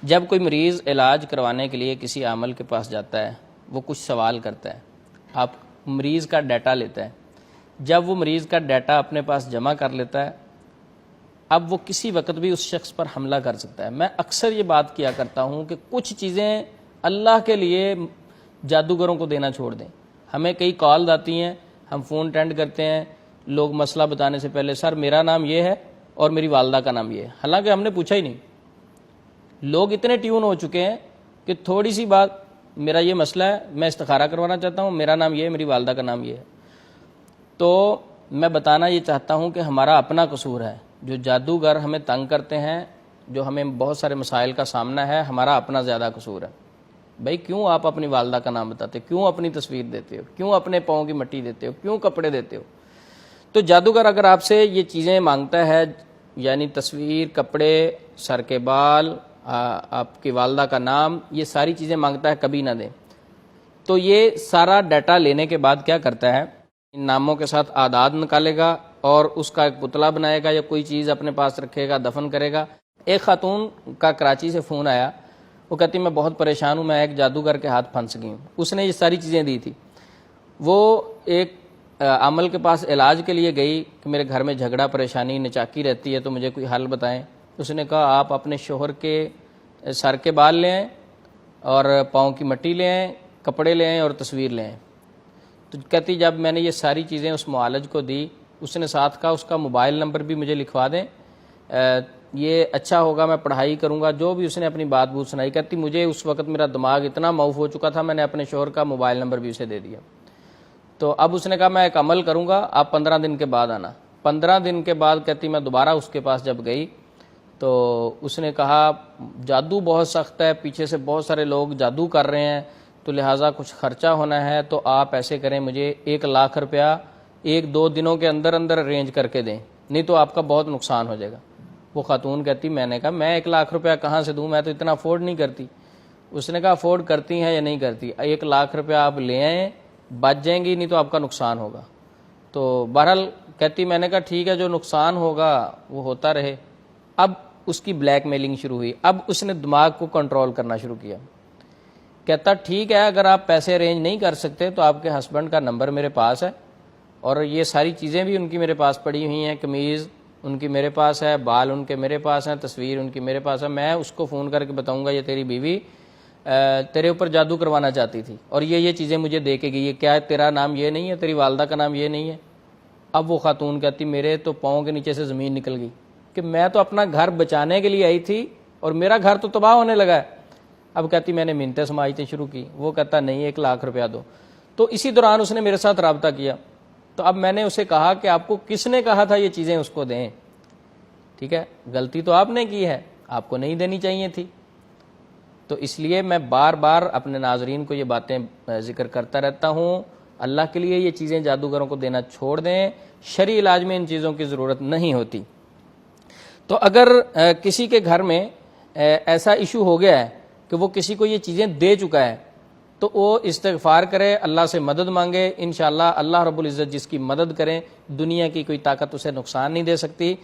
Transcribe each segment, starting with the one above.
جب کوئی مریض علاج کروانے کے لیے کسی عامل کے پاس جاتا ہے، وہ کچھ سوال کرتا ہے، آپ مریض کا ڈیٹا لیتا ہے۔ جب وہ مریض کا ڈیٹا اپنے پاس جمع کر لیتا ہے، اب وہ کسی وقت بھی اس شخص پر حملہ کر سکتا ہے۔ میں اکثر یہ بات کیا کرتا ہوں کہ کچھ چیزیں اللہ کے لیے جادوگروں کو دینا چھوڑ دیں۔ ہمیں کئی کالز آتی ہیں، ہم فون اٹینڈ کرتے ہیں، لوگ مسئلہ بتانے سے پہلے سر میرا نام یہ ہے اور میری والدہ کا نام یہ ہے، حالانکہ ہم نے پوچھا ہی نہیں۔ لوگ اتنے ٹیون ہو چکے ہیں کہ تھوڑی سی بات، میرا یہ مسئلہ ہے، میں استخارہ کروانا چاہتا ہوں، میرا نام یہ ہے، میری والدہ کا نام یہ ہے۔ تو میں بتانا یہ چاہتا ہوں کہ ہمارا اپنا قصور ہے۔ جو جادوگر ہمیں تنگ کرتے ہیں، جو ہمیں بہت سارے مسائل کا سامنا ہے، ہمارا اپنا زیادہ قصور ہے۔ بھائی کیوں آپ اپنی والدہ کا نام بتاتے ہو؟ کیوں اپنی تصویر دیتے ہو؟ کیوں اپنے پاؤں کی مٹی دیتے ہو؟ کیوں کپڑے دیتے ہو؟ تو جادوگر اگر آپ سے یہ چیزیں مانگتا ہے، یعنی تصویر، کپڑے، سر کے بال، آپ کی والدہ کا نام، یہ ساری چیزیں مانگتا ہے، کبھی نہ دیں۔ تو یہ سارا ڈیٹا لینے کے بعد کیا کرتا ہے، ان ناموں کے ساتھ اعداد نکالے گا اور اس کا ایک پتلا بنائے گا یا کوئی چیز اپنے پاس رکھے گا، دفن کرے گا۔ ایک خاتون کا کراچی سے فون آیا، وہ کہتی میں بہت پریشان ہوں، میں ایک جادوگر کے ہاتھ پھنس گئی ہوں۔ اس نے یہ ساری چیزیں دی تھی۔ وہ ایک عامل کے پاس علاج کے لیے گئی کہ میرے گھر میں جھگڑا، پریشانی، نچاکی رہتی ہے، تو مجھے کوئی حل بتائیں۔ اس نے کہا آپ اپنے شوہر کے سر کے بال لے آئیں اور پاؤں کی مٹی لے آئیں، کپڑے لے آئیں اور تصویر لے آئیں۔ تو کہتی جب میں نے یہ ساری چیزیں اس معالج کو دی، اس نے ساتھ کہا اس کا موبائل نمبر بھی مجھے لکھوا دیں، یہ اچھا ہوگا، میں پڑھائی کروں گا، جو بھی اس نے اپنی بات سنائی۔ کہتی مجھے اس وقت میرا دماغ اتنا معاف ہو چکا تھا، میں نے اپنے شوہر کا موبائل نمبر بھی اسے دے دیا۔ تو اب اس نے کہا میں ایک عمل کروں گا، آپ 15 دن کے بعد آنا۔ 15 دن کے بعد کہتی میں دوبارہ اس کے پاس جب گئی تو اس نے کہا جادو بہت سخت ہے، پیچھے سے بہت سارے لوگ جادو کر رہے ہیں، تو لہٰذا کچھ خرچہ ہونا ہے، تو آپ ایسے کریں مجھے 1,00,000 روپیہ 1-2 دنوں کے اندر اندر ارینج کر کے دیں، نہیں تو آپ کا بہت نقصان ہو جائے گا۔ وہ خاتون کہتی میں نے کہا میں 1,00,000 روپیہ کہاں سے دوں، میں تو اتنا افورڈ نہیں کرتی۔ اس نے کہا افورڈ کرتی ہیں یا نہیں کرتی، 1,00,000 روپیہ آپ لے آئیں، بچ جائیں گی، نہیں تو آپ کا نقصان ہوگا۔ تو بہرحال کہتی میں نے کہا ٹھیک ہے، جو نقصان ہوگا وہ ہوتا رہے۔ اب اس کی بلیک میلنگ شروع ہوئی، اب اس نے دماغ کو کنٹرول کرنا شروع کیا۔ کہتا ٹھیک ہے، اگر آپ پیسے ارینج نہیں کر سکتے تو آپ کے ہسبینڈ کا نمبر میرے پاس ہے اور یہ ساری چیزیں بھی ان کی میرے پاس پڑی ہوئی ہیں، قمیض ان کی میرے پاس ہے، بال ان کے میرے پاس ہیں، تصویر ان کی میرے پاس ہے، میں اس کو فون کر کے بتاؤں گا یہ تیری بیوی تیرے اوپر جادو کروانا چاہتی تھی اور یہ چیزیں مجھے دے کے گئی ہے، کیا تیرا نام یہ نہیں ہے، تیری والدہ کا نام یہ نہیں ہے؟ اب وہ خاتون کہتی میرے تو پاؤں کے نیچے سے زمین نکل گئی کہ میں تو اپنا گھر بچانے کے لیے آئی تھی اور میرا گھر تو تباہ ہونے لگا ہے۔ اب کہتی میں نے منتیں سماجتیں شروع کی۔ وہ کہتا نہیں 1,00,000 روپیہ دو۔ تو اسی دوران اس نے میرے ساتھ رابطہ کیا۔ تو اب میں نے اسے کہا کہ آپ کو کس نے کہا تھا یہ چیزیں اس کو دیں؟ ٹھیک ہے، غلطی تو آپ نے کی ہے، آپ کو نہیں دینی چاہیے تھی۔ تو اس لیے میں بار بار اپنے ناظرین کو یہ باتیں ذکر کرتا رہتا ہوں، اللہ کے لیے یہ چیزیں جادوگروں کو دینا چھوڑ دیں، شرعی علاج میں ان چیزوں کی ضرورت نہیں ہوتی۔ تو اگر کسی کے گھر میں ایسا ایشو ہو گیا ہے کہ وہ کسی کو یہ چیزیں دے چکا ہے تو وہ استغفار کرے، اللہ سے مدد مانگے، انشاءاللہ اللہ رب العزت جس کی مدد کریں، دنیا کی کوئی طاقت اسے نقصان نہیں دے سکتی۔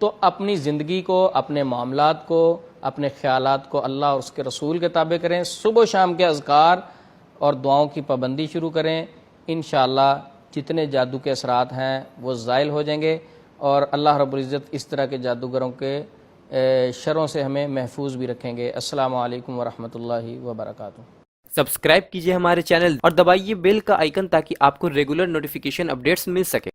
تو اپنی زندگی کو، اپنے معاملات کو، اپنے خیالات کو اللہ اور اس کے رسول کے تابع کریں، صبح و شام کے اذکار اور دعاؤں کی پابندی شروع کریں، انشاءاللہ جتنے جادو کے اثرات ہیں وہ زائل ہو جائیں گے اور اللہ رب العزت اس طرح کے جادوگروں کے شروں سے ہمیں محفوظ بھی رکھیں گے۔ السلام علیکم ورحمۃ اللہ وبرکاتہ۔ سبسکرائب کیجئے ہمارے چینل اور دبائیے بیل کا آئیکن تاکہ آپ کو ریگولر نوٹیفیکیشن اپڈیٹس مل سکے۔